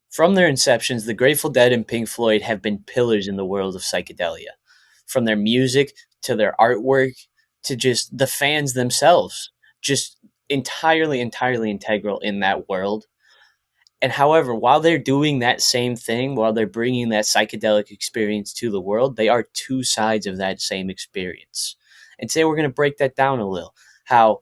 From their inceptions, the Grateful Dead and Pink Floyd have been pillars in the world of psychedelia. From their music to their artwork to just the fans themselves, just entirely integral in that world. And however, while they're doing that same thing, while they're bringing that psychedelic experience to the world, they are two sides of that same experience. And today we're going to break that down a little. How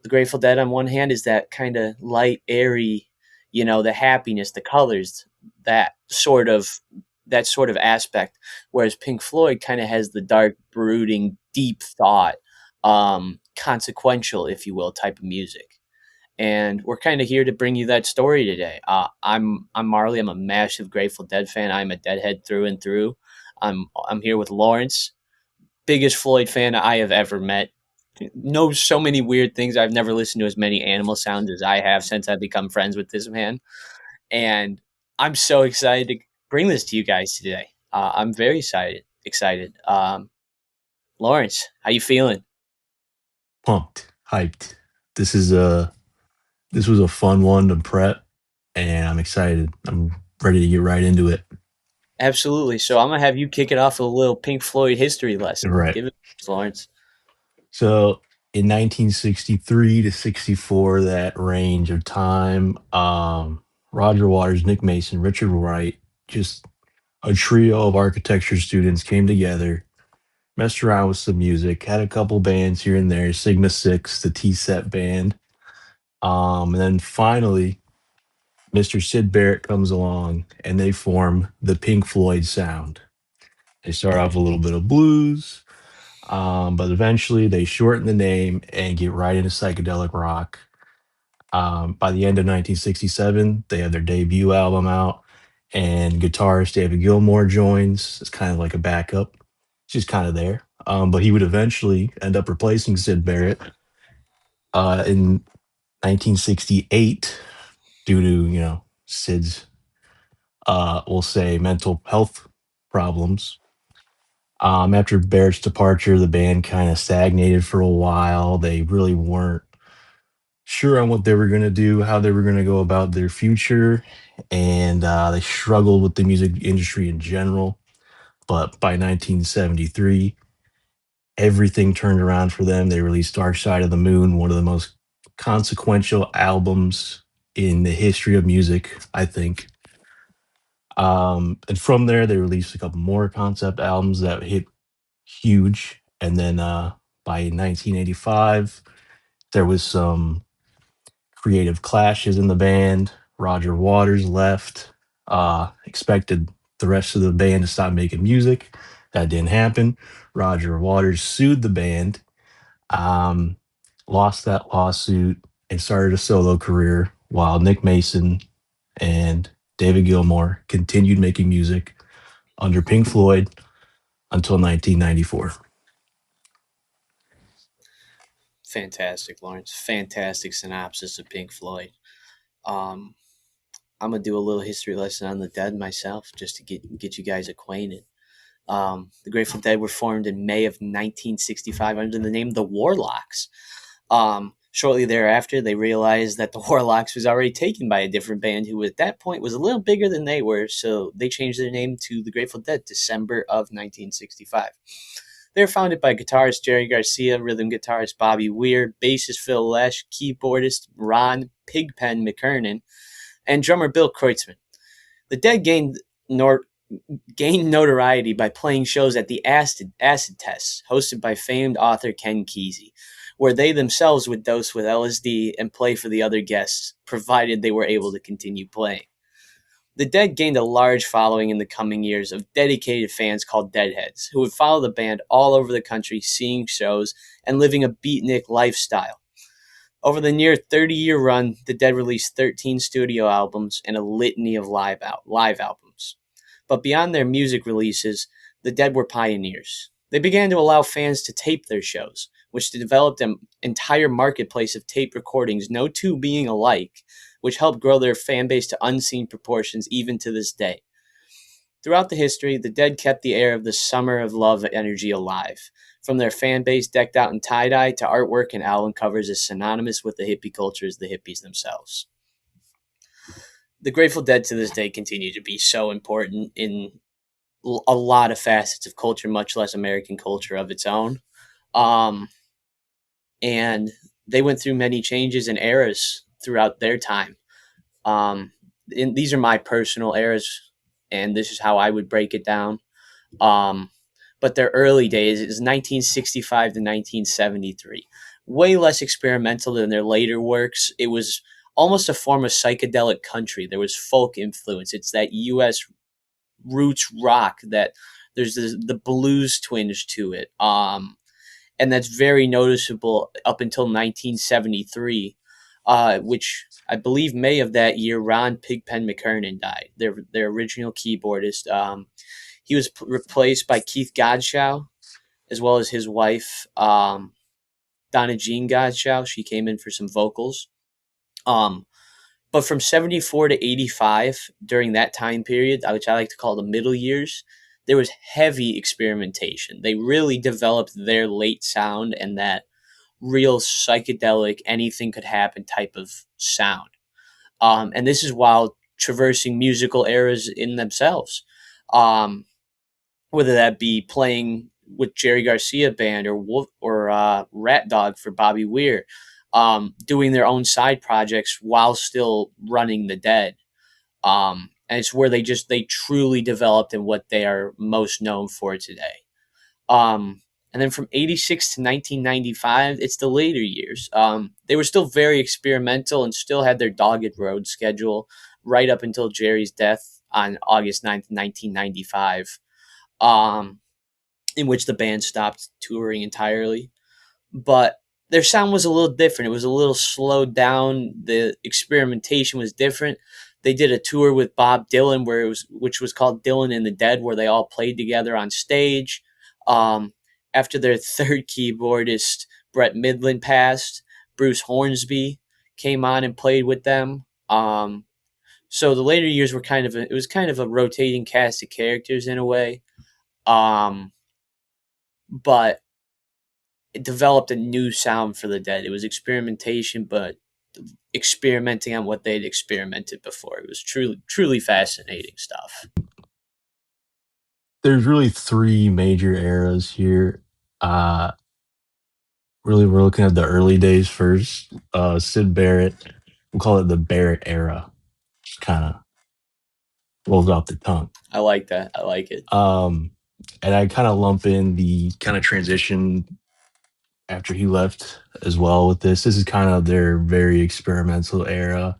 the Grateful Dead on one hand is that kind of light, airy, the happiness, the colors, that sort of that sort of aspect. Whereas Pink Floyd kind of has the dark, brooding, deep thought, consequential, if you will, type of music. And we're kind of here to bring you that story today. I'm Marley. I'm a massive Grateful Dead fan. I'm a Deadhead through and through. I'm here with Lawrence, biggest Floyd fan I have ever met. Knows so many weird things. I've never listened to as many animal sounds as I have since I've become friends with this man. And I'm so excited to bring this to you guys today. I'm very excited. Excited. Lawrence, how you feeling? Pumped, hyped. This is a this was a fun one to prep, and I'm excited. I'm ready to get right into it. Absolutely. So I'm gonna have you kick it off with a little Pink Floyd history All lesson. right. Give it, Lawrence. So in 1963 to 64, that range of time, Roger Waters, Nick Mason, Richard Wright, just a trio of architecture students came together, messed around with some music, had a couple bands here and there, Sigma Six, the T Set band, and then finally Mr. Sid Barrett comes along and they form the Pink Floyd sound. They start off a little bit of blues, but eventually they shorten the name and get right into psychedelic rock. By the end of 1967, they have their debut album out, and guitarist David Gilmour joins. It's kind of like a backup, just kind of there. But he would eventually end up replacing Sid Barrett in 1968 due to Sid's we'll say mental health problems. After Barrett's departure, the band kind of stagnated for a while. They really weren't sure on what they were going to do, how they were going to go about their future, and they struggled with the music industry in general. But by 1973, everything turned around for them. They released Dark Side of the Moon, one of the most consequential albums in the history of music, I think. And from there, they released a couple more concept albums that hit huge. And then by 1985, there was some creative clashes in the band. Roger Waters left, expected the rest of the band to stop making music. That didn't happen. Roger Waters sued the band, um, lost that lawsuit, and started a solo career while Nick Mason and David Gilmour continued making music under Pink Floyd until 1994. Fantastic, Lawrence. Fantastic synopsis of Pink Floyd. Um, I'm gonna do a little history lesson on the Dead myself, just to get you guys acquainted. The Grateful Dead were formed in May of 1965 under the name the Warlocks. Shortly thereafter, they realized that the Warlocks was already taken by a different band who at that point was a little bigger than they were, so they changed their name to the Grateful Dead December of 1965. They were founded by guitarist Jerry Garcia, rhythm guitarist Bobby Weir, bassist Phil Lesh, keyboardist Ron Pigpen McKernan, and drummer Bill Kreutzmann. The Dead nor- gained notoriety by playing shows at the acid Tests, hosted by famed author Ken Kesey, where they themselves would dose with LSD and play for the other guests, provided they were able to continue playing. The Dead gained a large following in the coming years of dedicated fans called Deadheads, who would follow the band all over the country, seeing shows and living a beatnik lifestyle. Over the near 30-year run, the Dead released 13 studio albums and a litany of live albums. But beyond their music releases, the Dead were pioneers. They began to allow fans to tape their shows, which developed an entire marketplace of tape recordings, no two being alike, which helped grow their fan base to unseen proportions even to this day. Throughout the history, the Dead kept the air of the summer of love energy alive. From their fan base decked out in tie-dye to artwork and album covers as synonymous with the hippie culture as the hippies themselves. The Grateful Dead to this day continue to be so important in a lot of facets of culture, much less American culture of its own. Um, and they went through many changes and eras throughout their time. Um, and these are my personal eras, and this is how I would break it down. Um, but their early days is 1965 to 1973. Way less experimental than their later works. It was almost a form of psychedelic country. There was folk influence. It's that U.S. roots rock that there's the blues twinge to it. And that's very noticeable up until 1973, which I believe May of that year, Ron Pigpen McKernan died, their original keyboardist. He was replaced by Keith Godshaw, as well as his wife, Donna Jean Godshaw. She came in for some vocals. Um, but from 74 to 85, during that time period, which I like to call the middle years, there was heavy experimentation. They really developed their late sound and that real psychedelic, anything could happen type of sound. And this is while traversing musical eras in themselves. Um, whether that be playing with Jerry Garcia band or Wolf or Rat Dog for Bobby Weir, doing their own side projects while still running the Dead. And it's where they truly developed in what they are most known for today. And then from 86 to 1995, it's the later years. They were still very experimental and still had their dogged road schedule right up until Jerry's death on August 9th, 1995, um, in which the band stopped touring entirely. But their sound was a little different. It was a little slowed down. The experimentation was different. They did a tour with Bob Dylan, which was called Dylan and the Dead, where they all played together on stage. Um, After their third keyboardist Brett Midland passed, Bruce Hornsby came on and played with them. So the later years were it was kind of a rotating cast of characters in a way. Um, but it developed a new sound for the Dead. It was experimentation, but experimenting on what they'd experimented before. It was truly fascinating stuff. There's really three major eras here. Uh, Really, we're looking at the early days first. Sid Barrett, we'll call it the Barrett era. Just kind of rolls off the tongue. I like that. I like it. Um, and I kind of lump in the kind of transition after he left as well with this. This is kind of their very experimental era.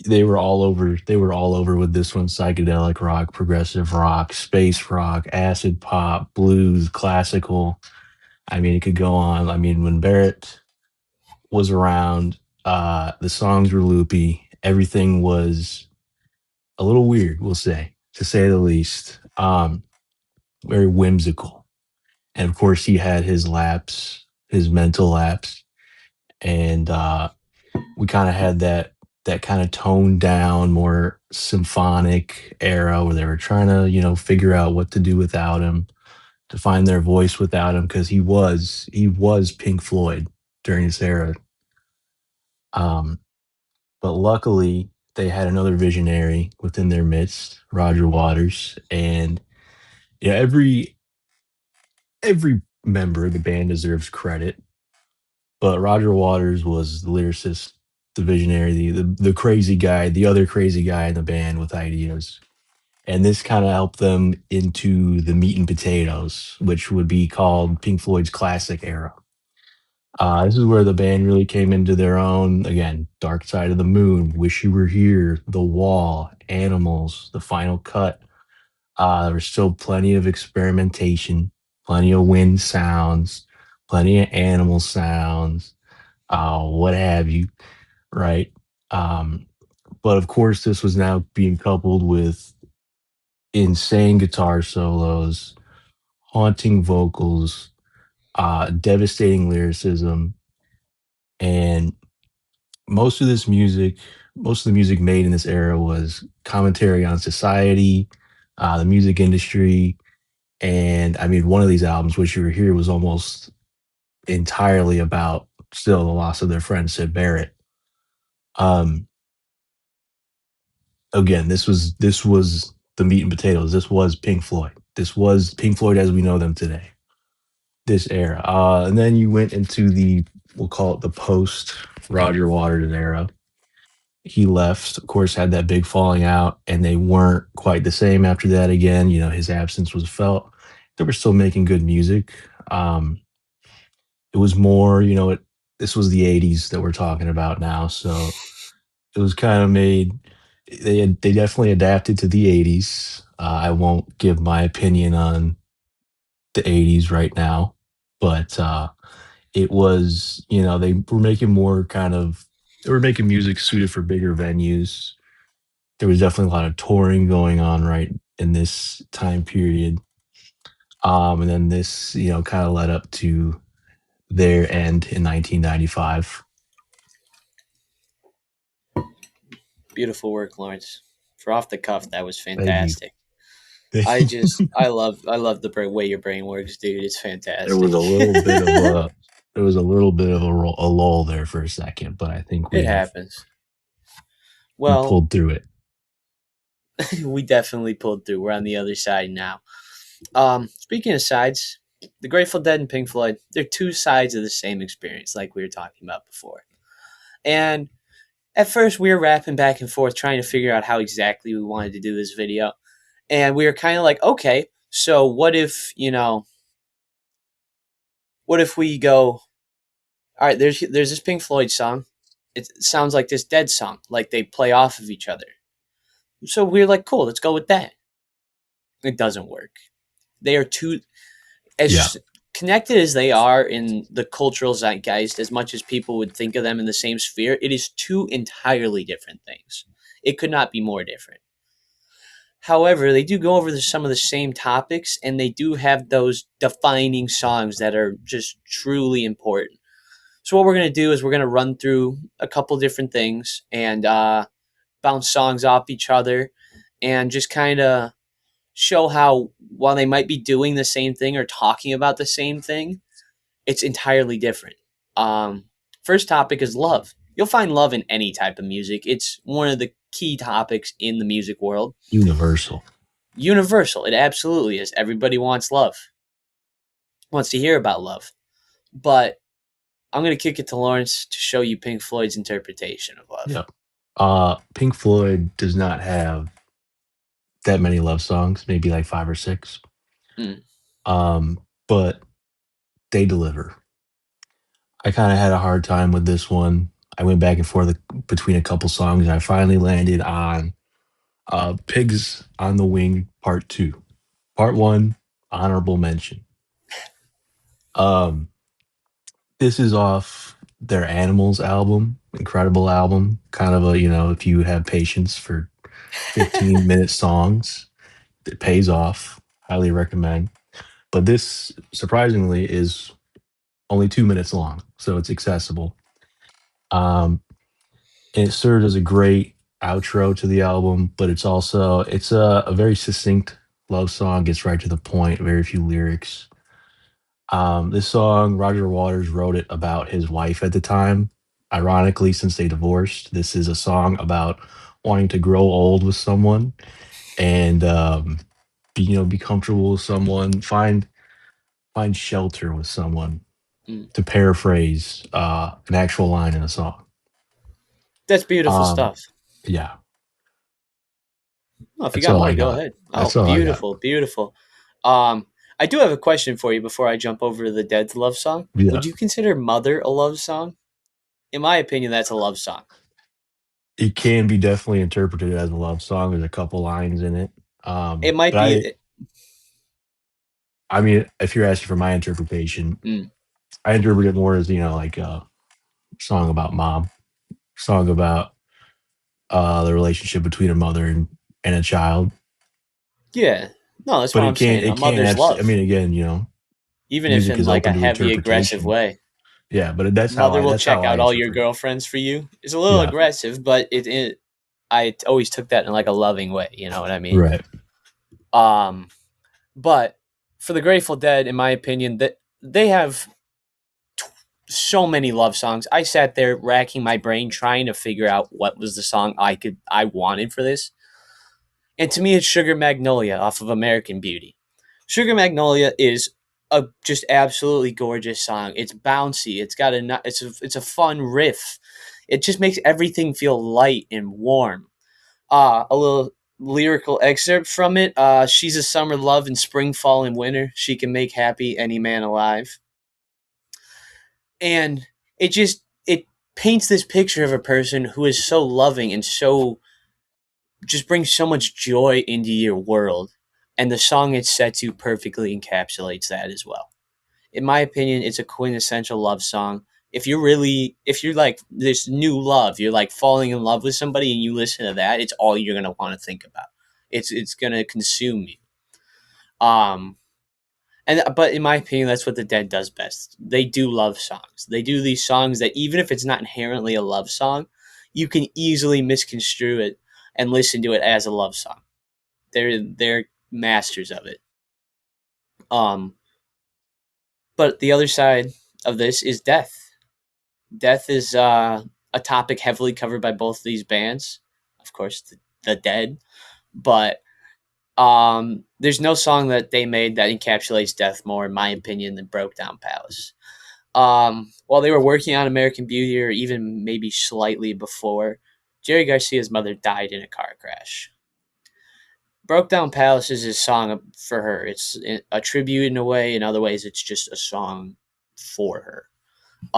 They were all over. They were all over with this one: psychedelic rock, progressive rock, space rock, acid pop, blues, classical. I mean, it could go on. I mean, when Barrett was around, the songs were loopy. Everything was a little weird, we'll say, to say the least. Very whimsical. And of course, he had his lapse, his mental lapse, and we kind of had that kind of toned down, more symphonic era where they were trying to, figure out what to do without him, to find their voice without him, because he was Pink Floyd during this era. Um, but luckily, they had another visionary within their midst, Roger Waters, and yeah, every member of the band deserves credit, but Roger Waters was the lyricist, the visionary, the crazy guy, the other crazy guy in the band with ideas. And this kind of helped them into the meat and potatoes, which would be called Pink Floyd's classic era. This is where the band really came into their own. Again, Dark Side of the Moon, Wish You Were Here, The Wall, Animals, The Final Cut. There was still plenty of experimentation, plenty of wind sounds, plenty of animal sounds, what have you, right? Um, but of course, this was now being coupled with insane guitar solos, haunting vocals, devastating lyricism, and most of the music made in this era was commentary on society, the music industry, and I mean, one of these albums, which you were here, was almost entirely about still the loss of their friend Sid Barrett. Um, again, this was the meat and potatoes. This was Pink Floyd. This was Pink Floyd as we know them today. This era, and then you went into the, we'll call it the post Roger Waters era. He left, of course, had that big falling out, and they weren't quite the same after that. Again, his absence was felt. They were still making good music. Um, it was more, this was the '80s that we're talking about now, so it was kind of made. They definitely adapted to the '80s. I won't give my opinion on the '80s right now, but it was, they were making more kind of, they were making music suited for bigger venues. There was definitely a lot of touring going on right in this time period. And then this, kind of led up to their end in 1995. Beautiful work, Lawrence. For off the cuff, that was Thank you. fantastic. I love the way your brain works, dude. It's there was fantastic. a little bit of a there was a little bit of a lull there for a second, but I think It happens. we Well, pulled through it. we definitely pulled through. We're on the other side now. Speaking of sides, the Grateful Dead and Pink Floyd, they're two sides of the same experience, like we were talking about before. And at first, we were rapping back and forth, trying to figure out how exactly we wanted to do this video. And we were kind of like, okay, so what if we go, all right, there's this Pink Floyd song. It sounds like this Dead song, like they play off of each other. So we were like, cool, let's go with that. It doesn't work. They are two, Yeah, as connected as they are in the cultural zeitgeist, as much as people would think of them in the same sphere, it is two entirely different things. It could not be more different. However, they do go over some of the same topics, and they do have those defining songs that are just truly important. So what we're going to do is we're going to run through a couple different things and bounce songs off each other and just kind of show how while they might be doing the same thing or talking about the same thing, it's entirely different. First topic is love. You'll find love in any type of music. It's one of the key topics in the music world. universal. Universal. It absolutely is. Everybody wants love, wants to hear about love. But I'm going to kick it to Lawrence to show you Pink Floyd's interpretation of love. Yeah. Pink Floyd does not have that many love songs, maybe like 5 or 6. Mm. But they deliver. I kind of had a hard time with this one. I went back and forth between a couple songs, and I finally landed on Pigs on the Wing Part 2. Part 1, honorable mention. Um, this is off their Animals album, incredible album. Kind of a, if you have patience for 15-minute songs, it pays off. Highly recommend. But this, surprisingly, is only 2 minutes long, so it's accessible. Um, and it served as a great outro to the album, but it's a very succinct love song, gets right to the point, very few lyrics. This song, Roger Waters wrote it about his wife at the time. Ironically, since they divorced, this is a song about wanting to grow old with someone and be comfortable with someone, find shelter with someone. Mm. To paraphrase an actual line in a song. That's beautiful Um, stuff. yeah, Oh, if you that's got all more, I go got. ahead. That's Oh, all I got. beautiful, beautiful. I do have a question for you before I jump over to the Dead's love song. Yeah, Would you consider Mother a love song? In my opinion, that's a love song. it can be definitely interpreted as a love song. There's a couple lines in it. It might But be. I mean, if you're asking for my interpretation, Mm, I interpret it more as like a song about mom, song about the relationship between a mother and a child. yeah. No, that's But what I'm saying. A it can't mother's absolutely. I love, mean, again, even if music in is like a open to heavy, aggressive interpretation. way. Yeah, but that's how Mother I will that's how check I out all your interpret it. girlfriends for you. It's a little Yeah, aggressive, but I always took that in like a loving way. You know what I mean? right. Um, but for the Grateful Dead, in my opinion, that they have so many love songs. I sat there racking my brain trying to figure out what was the song I wanted for this. And to me, it's Sugar Magnolia off of American Beauty. Sugar Magnolia is a just absolutely gorgeous song. It's bouncy. It's a fun riff. It just makes everything feel light and warm. A little lyrical excerpt from it. She's a summer love in spring, fall, and winter. She can make happy any man alive. And it paints this picture of a person who is so loving and so just brings so much joy into your world. And the song it's set to perfectly encapsulates that as well. In my opinion, it's a quintessential love song. If you're like this new love, you're like falling in love with somebody and you listen to that, it's all you're gonna want to think about. It's gonna consume you. Um, but in my opinion, that's what the Dead does best. They do love songs. They do these songs that even if it's not inherently a love song, you can easily misconstrue it and listen to it as a love song. They're masters of it. Um, but the other side of this is death. Death is a topic heavily covered by both these bands, of course, the Dead. But there's no song that they made that encapsulates death more, in my opinion, than "Broke Down Palace." While they were working on American Beauty, or even maybe slightly before, Jerry Garcia's mother died in a car crash. "Broke Down Palace" is his song for her. It's a tribute in a way. In other ways, it's just a song for her.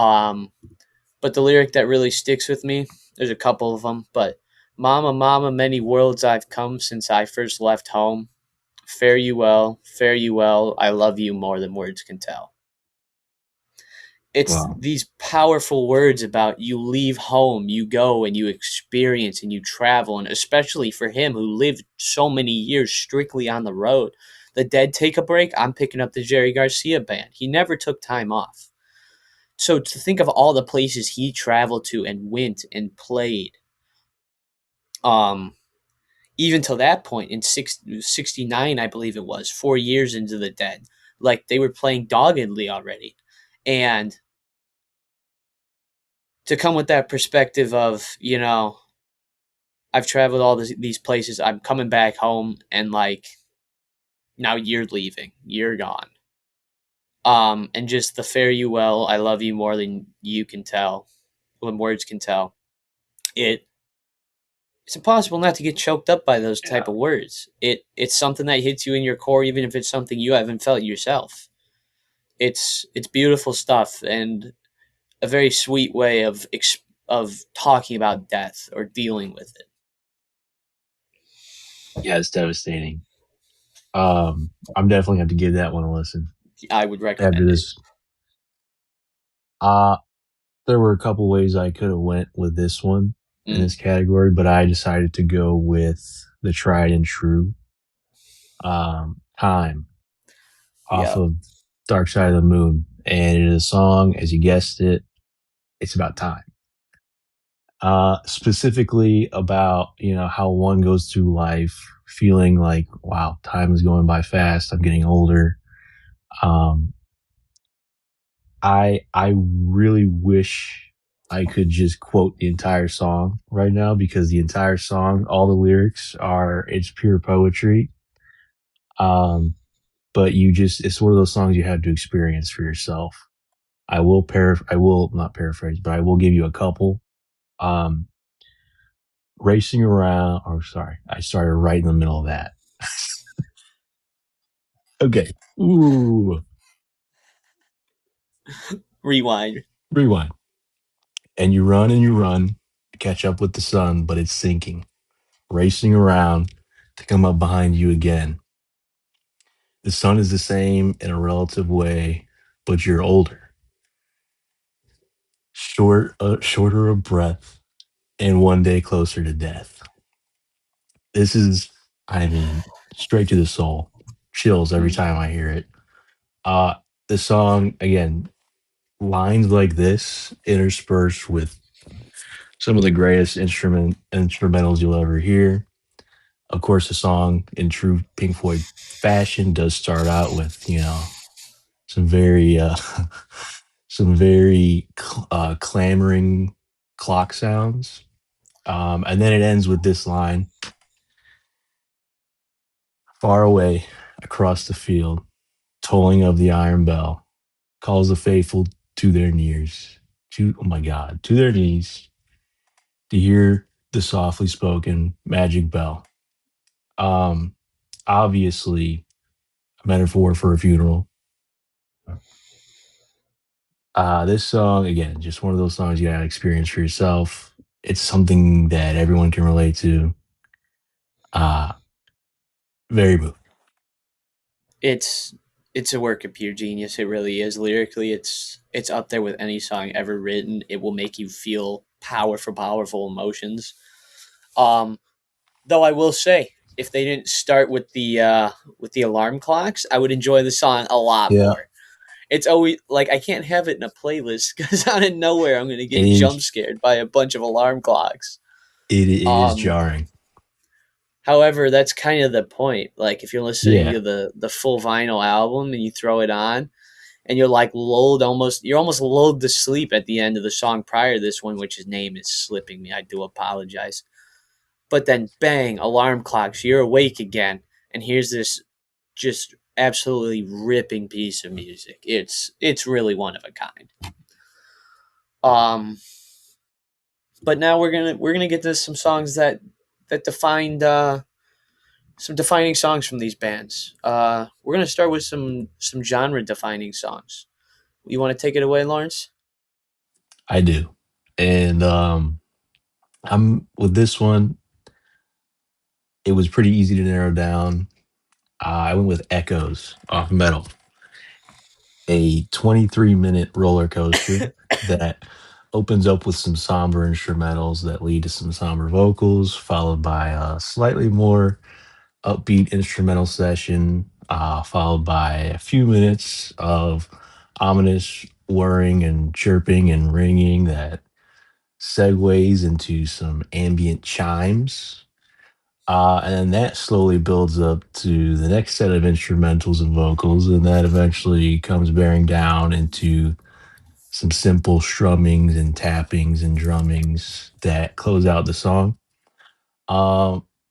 Um, but the lyric that really sticks with me, there's a couple of them, but "Mama, mama, many worlds I've come since I first left home. Fare you well, I love you more than words can tell." It's Wow. these powerful words about you leave home, you go and you experience and you travel, and especially for him who lived so many years strictly on the road. The Dead take a break, I'm picking up the Jerry Garcia band. He never took time off. So to think of all the places he traveled to and went and played, um, even till that point in 69, I believe it was, 4 years into the Dead, like they were playing doggedly already. And to come with that perspective of, I've traveled all these places, I'm coming back home, and like now you're leaving, you're gone. And just the "fare you well, I love you more than you can tell, when words can tell." It's impossible not to get choked up by those type Yeah. of words. It's something that hits you in your core, even if it's something you haven't felt yourself. It's beautiful stuff, and a very sweet way of talking about death or dealing with it. Yeah, it's devastating. I'm definitely going to give that one a listen I would after recommend it. this. Uh, there were a couple ways I could have went with this one in Mm, this category, but I decided to go with the tried and true "Time" off yeah. of Dark Side of the Moon, and it is a song, as you guessed it, it's about time. Specifically about how one goes through life feeling like, wow, time is going by fast. I'm getting older. Um, I really wish I could just quote the entire song right now because the entire song, all the lyrics are it's pure poetry. Um, but it's one of those songs you have to experience for yourself. I will not paraphrase, but I will give you a couple. Um, racing around, or sorry, I started right in the middle of that. Okay. Ooh, Rewind. rewind. And you run to catch up with the sun, but it's sinking, racing around to come up behind you again. The sun is the same in a relative way, but you're older, shorter of breath, and one day closer to death. This is, I mean, straight to the soul. Chills every Mm, time I hear it. Uh, the song, again, lines like this interspersed with some of the greatest instrumentals you'll ever hear. Of course, the song in true Pink Floyd fashion does start out with some very some very clamoring clock sounds, and then it ends with this line: Far away across the field, tolling of the iron bell calls the faithful to their knees, to oh my God, to their knees to hear the softly spoken magic bell. Um, Obviously a metaphor for a funeral. This song again, just one of those songs you gotta experience for yourself. It's something that everyone can relate to. Uh, Very moving. It's it's a work of pure genius. It really is. Lyrically, it's up there with any song ever written. It will make you feel powerful emotions. Um, though I will say, if they didn't start with the alarm clocks, I would enjoy the song a lot Yeah, more. It's always like I can't have it in a playlist because out of nowhere I'm going to it get jump is. scared by a bunch of alarm clocks. It is Um, jarring. However, that's kind of the point. Like if you're listening Yeah, to the full vinyl album and you throw it on and you're like lulled almost you're almost lulled to sleep at the end of the song prior to this one, which his name is slipping me. I do apologize. But then bang, alarm clocks, you're awake again, and here's this just absolutely ripping piece of music. It's really one of a kind. Um but now we're gonna get to some songs that defined some defining songs from these bands. We're gonna start with some genre defining songs. You want to take it away, Lawrence? I do. And I'm with this one. It was pretty easy to narrow down. I went with Echoes off Metal, a 23-minute roller coaster that opens up with some somber instrumentals that lead to some somber vocals, followed by a slightly more upbeat instrumental session, followed by a few minutes of ominous whirring and chirping and ringing that segues into some ambient chimes. And then that slowly builds up to the next set of instrumentals and vocals, and that eventually comes bearing down into some simple strummings and tappings and drummings that close out the song.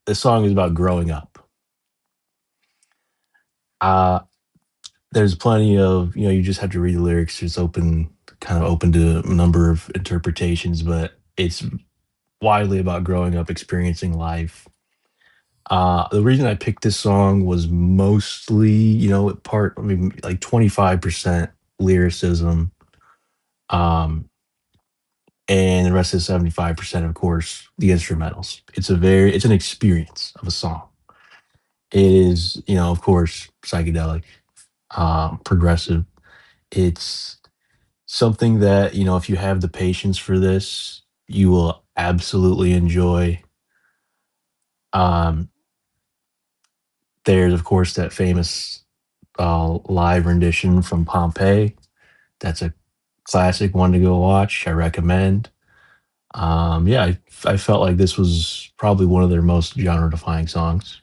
The song is about growing up. Uh, there's plenty of, you just have to read the lyrics. It's kind of open to a number of interpretations, but it's widely about growing up, experiencing life. The reason I picked this song was mostly, I mean, like 25% lyricism, um, and the rest of the 75%, of course, the instrumentals. It's an experience of a song. It is, of course, psychedelic, progressive. It's something that, if you have the patience for this, you will absolutely enjoy. Um, there's, of course, that famous live rendition from Pompeii. That's a classic one to go watch. I recommend. Yeah, I felt like this was probably one of their most genre defining songs.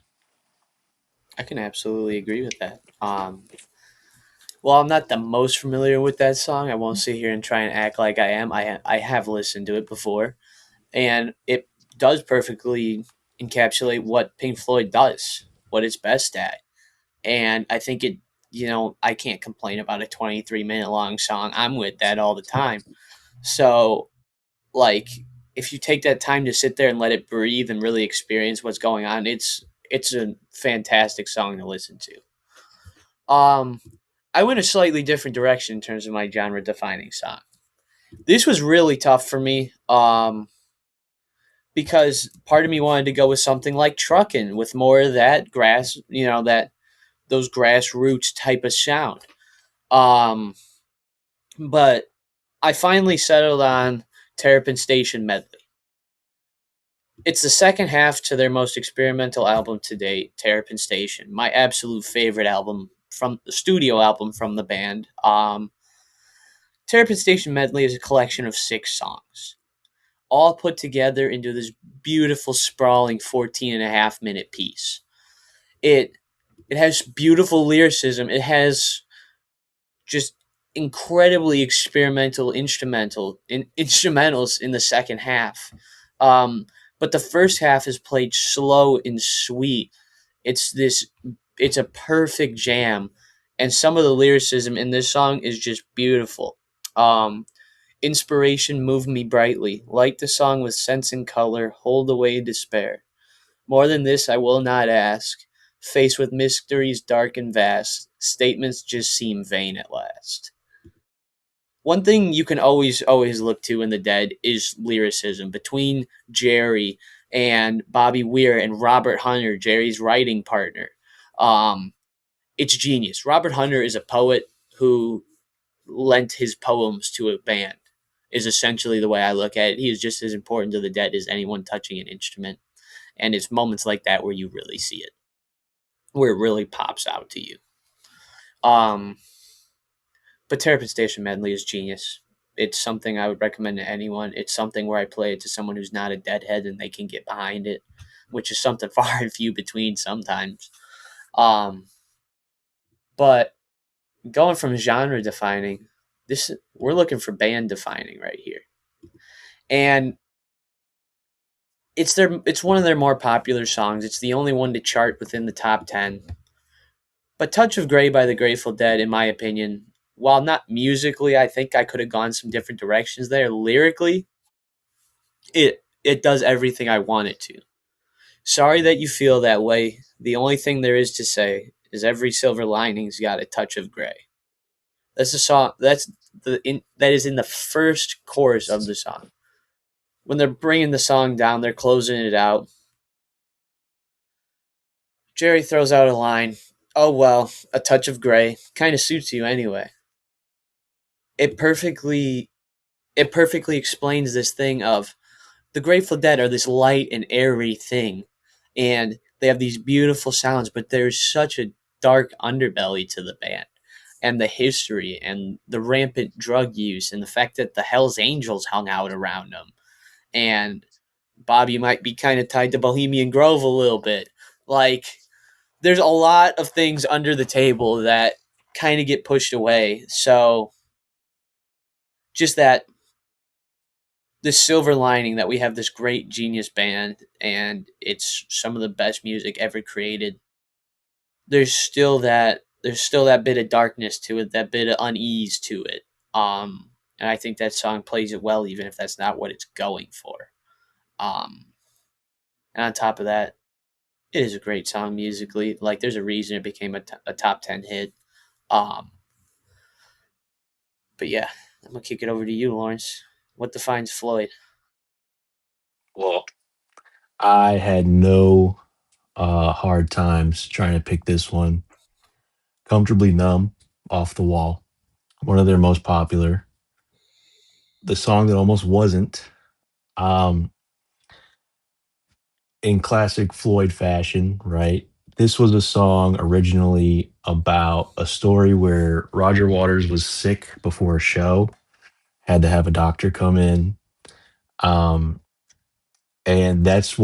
I can absolutely agree with that. Well, I'm not the most familiar with that song. I won't sit here and try and act like I am. I have listened to it before, and it does perfectly encapsulate what Pink Floyd does, what it's best at. And I think I can't complain about a 23-minute long song. I'm with that all the time. So, like, if you take that time to sit there and let it breathe and really experience what's going on, it's a fantastic song to listen to. Um, I went a slightly different direction in terms of my genre defining song. This was really tough for me because part of me wanted to go with something like Truckin' with more of that grass, that those grassroots type of sound. Um, but I finally settled on Terrapin Station Medley. It's the second half to their most experimental album to date, Terrapin Station, my absolute favorite album from the studio album from the band. Terrapin Station Medley is a collection of 6 songs, all put together into this beautiful, sprawling 14.5 minute piece. It it has beautiful lyricism. It has just incredibly experimental instrumentals in the second half. But the first half is played slow and sweet It's this it's a perfect jam, and some of the lyricism in this song is just beautiful. Um Inspiration moved me brightly. Light the song with sense and color, hold away despair. More than this I will not ask. Faced with mysteries dark and vast, statements just seem vain at last. One thing you can always look to in the Dead is lyricism. Between Jerry and Bobby Weir and Robert Hunter, Jerry's writing partner, um, it's genius. Robert Hunter is a poet who lent his poems to a band. Is essentially the way I look at it. He is just as important to the Dead as anyone touching an instrument, and it's moments like that where you really see it, where it really pops out to you. Um, But Terrapin Station Medley is genius. It's something I would recommend to anyone. It's something where I play it to someone who's not a deadhead and they can get behind it, which is something far and few between sometimes. Um, but going from genre defining, this we're looking for band defining right here, and it's one of their more popular songs. It's the only one to chart within the top 10. But Touch of Grey by the Grateful Dead, in my opinion, while not musically, I think I could have gone some different directions there. Lyrically, it does everything I want it to. Sorry that you feel that way. The only thing there is to say is every silver lining's got a touch of gray. That's the song. That is in the first chorus of the song. When they're bringing the song down, they're closing it out. Jerry throws out a line. Oh well, a touch of gray kind of suits you anyway. It perfectly it perfectly explains this thing of the Grateful Dead are this light and airy thing, and they have these beautiful sounds, but there's such a dark underbelly to the band, and the history, and the rampant drug use, and the fact that the Hell's Angels hung out around them, and Bobby might be kind of tied to Bohemian Grove a little bit. Like, there's a lot of things under the table that kind of get pushed away. So, just that the silver lining that we have this great genius band and it's some of the best music ever created. There's still that bit of darkness to it, that bit of unease to it. And I think that song plays it well, even if that's not what it's going for. Um, and on top of that, it is a great song musically. Like, there's a reason it became a top 10 hit. Um, but yeah, I'm gonna kick it over to you, Lawrence. What defines Floyd? Well, I had no hard times trying to pick this one. Comfortably Numb, Off the Wall, one of their most popular. The song that almost wasn't. Um, in classic Floyd fashion, right? This was a song originally about a story where Roger Waters was sick before a show, had to have a doctor come in. Um, and that's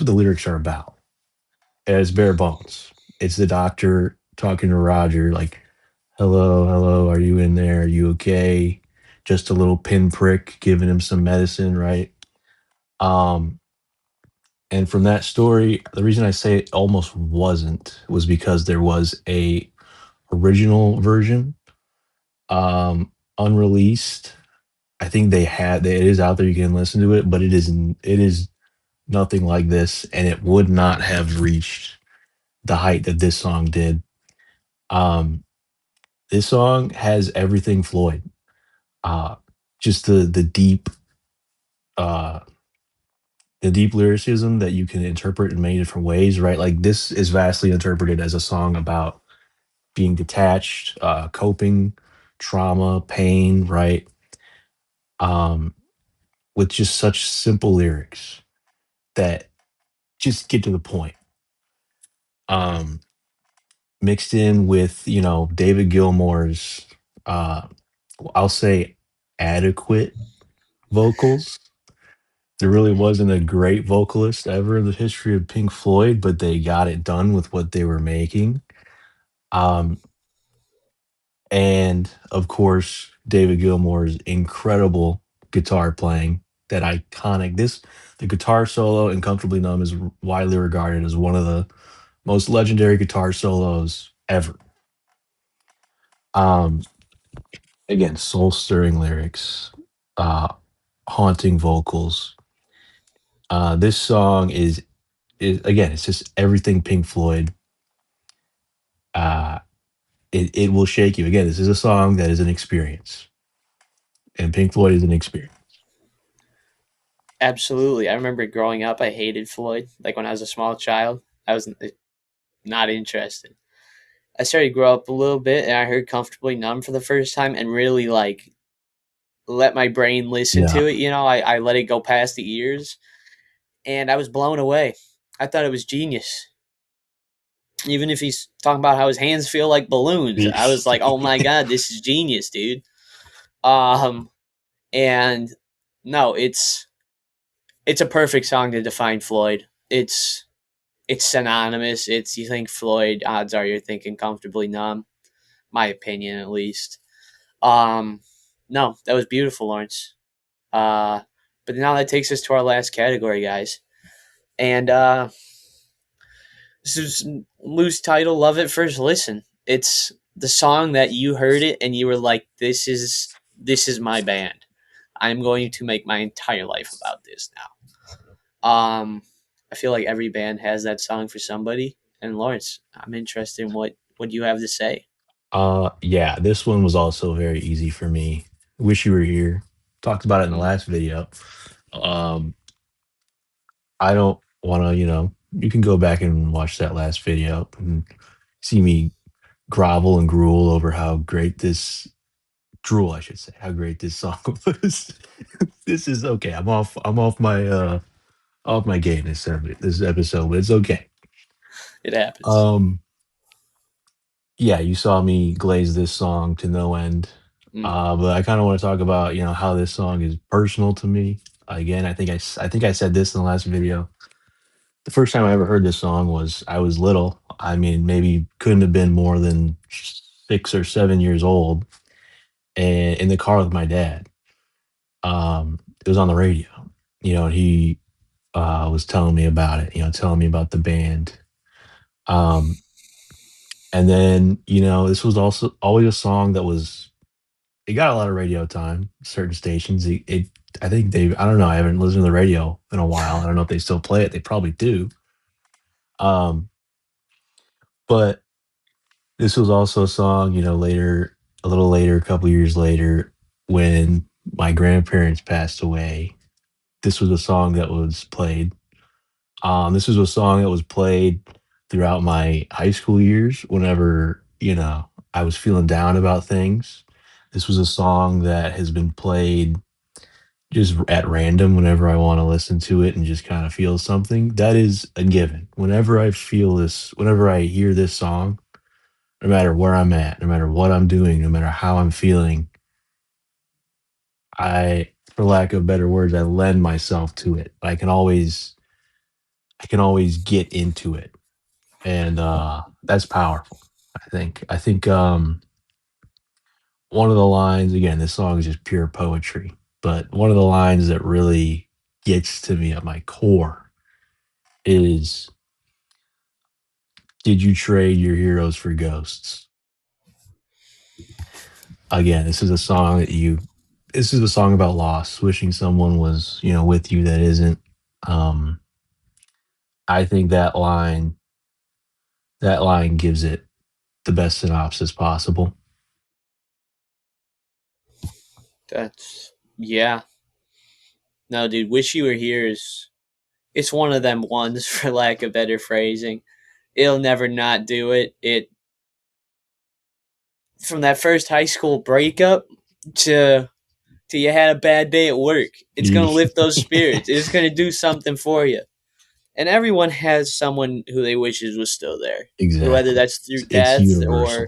what the lyrics are about. And it's bare bones. It's the doctor talking to Roger, like, hello, hello, are you in there? Are you okay? Just a little pinprick, giving him some medicine, right? Um, and from that story, the reason I say it almost wasn't was because there was a original version, unreleased. I think it is out there. You can listen to it, but it is nothing like this, and it would not have reached the height that this song did. Um, this song has everything Floyd. Uh, just uh, the deep lyricism that you can interpret in many different ways, right? Like, this is vastly interpreted as a song about being detached, coping, trauma, pain, right? Um, with just such simple lyrics that just get to the point. Um, Mixed in with, David Gilmour's, uh, I'll say, adequate vocals. There really wasn't a great vocalist ever in the history of Pink Floyd, but they got it done with what they were making. Um, and of course, David Gilmour's incredible guitar playing, that iconic. The guitar solo in Comfortably Numb is widely regarded as one of the most legendary guitar solos ever. Um, Again, soul stirring lyrics, uh, haunting vocals. This song is again, it's just everything Pink Floyd. Uh, it will shake you. Again, this is a song that is an experience, and Pink Floyd is an experience. Absolutely. I remember growing up, I hated Floyd. Like when I was a small child, I was not interested. I started to grow up a little bit and I heard Comfortably Numb for the first time and really like let my brain listen Yeah, to it. I let it go past the ears and I was blown away. I thought it was genius. Even if he's talking about how his hands feel like balloons, I was like, oh my God, this is genius, dude. Um, and no, it's a perfect song to define Floyd. It's synonymous. It's you think Floyd, odds are you're thinking Comfortably Numb. My opinion, at least. Um, no, that was beautiful, Lawrence. Uh, but now that takes us to our last category, guys. And this is loose title, love it first listen. It's the song that you heard it and you were like, this is my band. I'm going to make my entire life about this now. I feel like every band has that song for somebody. And Lawrence, I'm interested in what you have to say. yeah. This one was also very easy for me. Wish you were here. Talked about it in the Mm. last video. Um, I don't want to, you can go back and watch that last video and see me grovel and drool over how great this drool, I should say, how great this song was. This is okay. I'm off my game this episode, but it's okay. It happens. Um, yeah, you saw me glaze this song to no end. Mm. But I kind of want to talk about, how this song is personal to me. Again, I think I said this in the last video. The first time I ever heard this song was I was little. I mean, maybe couldn't have been more than 6 or 7 years old, and in the car with my dad. It was on the radio. And he was telling me about it. Telling me about the band. Um, and then this was also always a song that was it got a lot of radio time. Certain stations, I think they. I don't know. I haven't listened to the radio in a while. I don't know if they still play it. They probably do. Um, but this was also a song, later, a little later, a couple years later, when my grandparents passed away. This was a song that was played. This was a song that was played throughout my high school years whenever, I was feeling down about things. This was a song that has been played just at random whenever I want to listen to it and just kind of feel something. That is a given. Whenever I hear this song, no matter where I'm at, no matter what I'm doing, no matter how I'm feeling, for lack of better words, I lend myself to it. I can always get into it. And that's powerful. I think one of the lines, again, this song is just pure poetry, but one of the lines that really gets to me at my core is, did you trade your heroes for ghosts? Again, this is a song about loss, wishing someone was, with you that isn't. Um, I think that line gives it the best synopsis possible. That's yeah. No, dude, wish you were here is it's one of them ones for lack of better phrasing. It'll never not do it. It from that first high school breakup to you had a bad day at work. It's gonna lift those spirits. It's gonna do something for you. And everyone has someone who they wishes was still there. Whether Exactly. that's through It's death or universal.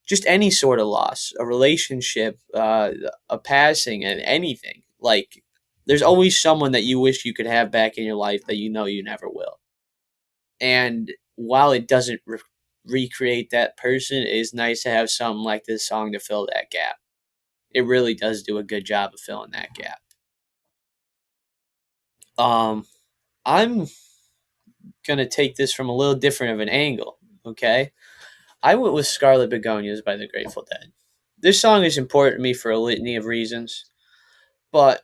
just any sort of loss, a relationship, a passing, and anything. Like, there's always someone that you wish you could have back in your life that you know you never will. And while it doesn't recreate that person, it is nice to have something like this song to fill that gap. It really does do a good job of filling that gap. Um, I'm gonna take this from a little different of an angle. Okay, I went with Scarlet Begonias by the Grateful Dead. This song is important to me for a litany of reasons, but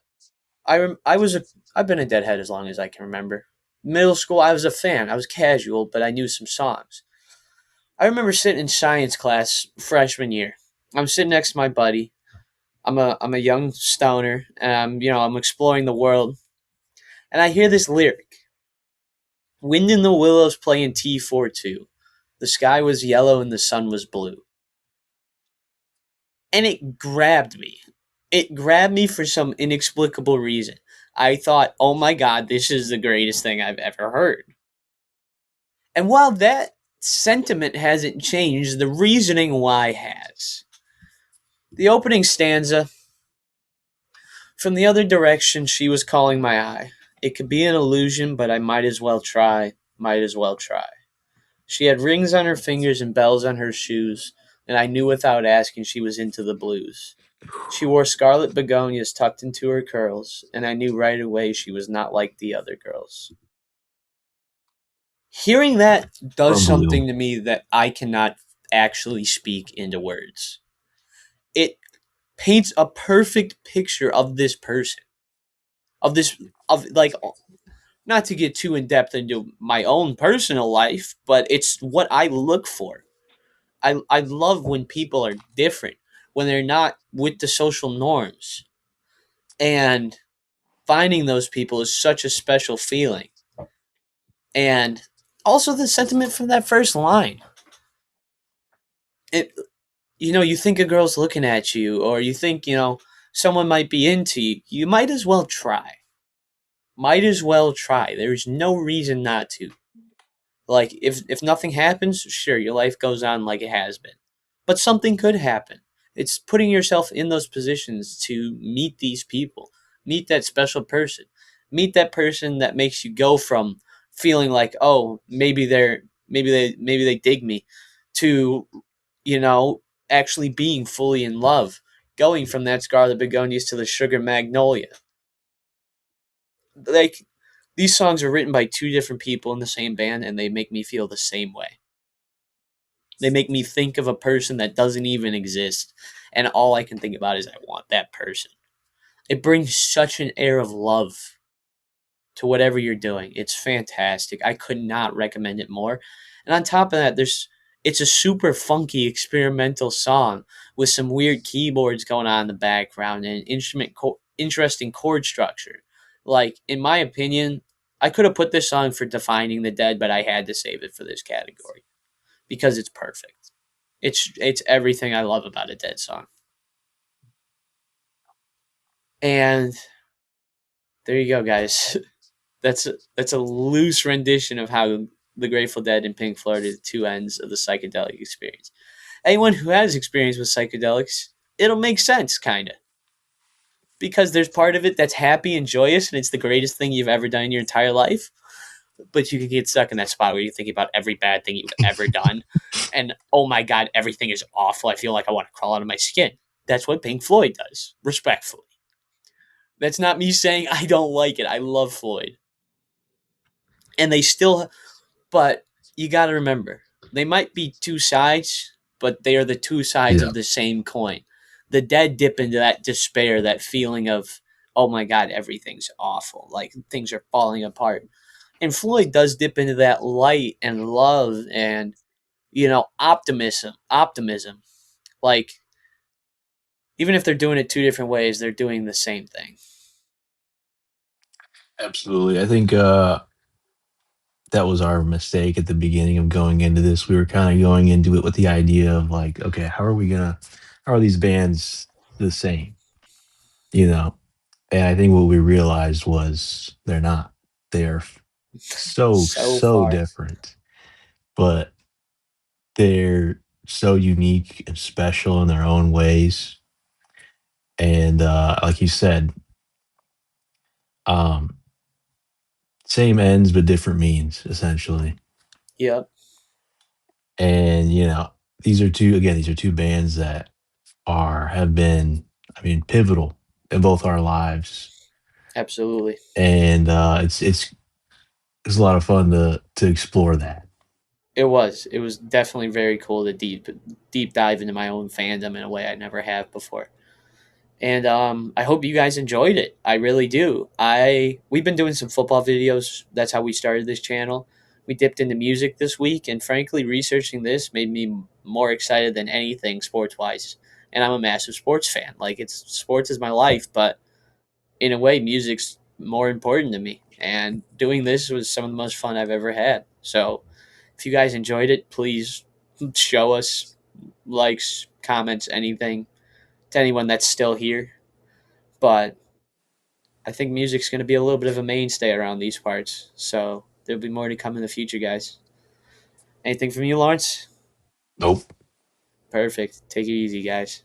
I was a I've been a Deadhead as long as I can remember. Middle school, I was a fan. I was casual, but I knew some songs. I remember sitting in science class freshman year. I'm sitting next to my buddy. I'm a young stoner, and I'm exploring the world, and I hear this lyric: "Wind in the willows playing T42. The sky was yellow and the sun was blue." And it grabbed me. It grabbed me for some inexplicable reason. I thought, "Oh my god, this is the greatest thing I've ever heard." And while that sentiment hasn't changed, the reasoning why has. The opening stanza: "From the other direction she was calling my eye. It could be an illusion, but I might as well try, might as well try. She had rings on her fingers and bells on her shoes, and I knew without asking she was into the blues. She wore scarlet begonias tucked into her curls, and I knew right away she was not like the other girls." Hearing that does something Unbelievable. to me that I cannot actually speak into words. It paints a perfect picture of this person, of this, of like, not to get too in depth into my own personal life, but it's what I look for. I love when people are different, when they're not with the social norms. And finding those people is such a special feeling. And also the sentiment from that first line. It you think a girl's looking at you, or you think, someone might be into you, you might as well try. Might as well try. There's no reason not to. Like, if nothing happens, sure, your life goes on like it has been. But something could happen. It's putting yourself in those positions to meet these people, meet that special person, meet that person that makes you go from feeling like, oh, maybe they dig me, to, you know, actually being fully in love, going from that Scarlet Begonias to the Sugar Magnolia. Like, these songs are written by two different people in the same band, and they make me feel the same way. They make me think of a person that doesn't even exist, and all I can think about is I want that person. It brings such an air of love to whatever you're doing. It's fantastic. I could not recommend it more. And on top of that, it's a super funky experimental song with some weird keyboards going on in the background and interesting chord structure. Like, in my opinion, I could have put this song for Defining the Dead, but I had to save it for this category because it's perfect. It's everything I love about a Dead song. And there you go, guys. That's a loose rendition of how the Grateful Dead and Pink Floyd are the two ends of the psychedelic experience. Anyone who has experience with psychedelics, it'll make sense, kind of, because there's part of it that's happy and joyous, and it's the greatest thing you've ever done in your entire life. But you can get stuck in that spot where you're thinking about every bad thing you've ever done, and oh my god, everything is awful. I feel like I want to crawl out of my skin. That's what Pink Floyd does, respectfully. That's not me saying I don't like it. I love Floyd, and they still but you got to remember, they might be two sides, but they are the two sides Yeah, of the same coin. The Dead dip into that despair, that feeling of, oh my God, everything's awful. Like, things are falling apart. And Floyd does dip into that light and love and, optimism. Optimism. Like, even if they're doing it two different ways, they're doing the same thing. absolutely. I think that was our mistake at the beginning of going into this. We were kind of going into it with the idea of like, okay, how are these bands the same? You know, and I think what we realized was they're not. They're So so far. different, but they're so unique and special in their own ways. And like you said, um, same ends but different means, essentially. Yep, And these are two bands that are have been, I mean, pivotal in both our lives. absolutely. And it's a lot of fun to explore that. It was definitely very cool to deep dive into my own fandom in a way I never have before. And I hope you guys enjoyed it. I really do. I We've been doing some football videos. That's how we started this channel. We dipped into music this week, and frankly, researching this made me more excited than anything sports wise. And I'm a massive sports fan. Like, it's sports is my life, but in a way, music's more important to me. And doing this was some of the most fun I've ever had. So, if you guys enjoyed it, please show us likes, comments, anything to anyone that's still here. But I think music's going to be a little bit of a mainstay around these parts. So there'll be more to come in the future, guys. Anything from you, Lawrence? Nope. Perfect. Take it easy, guys.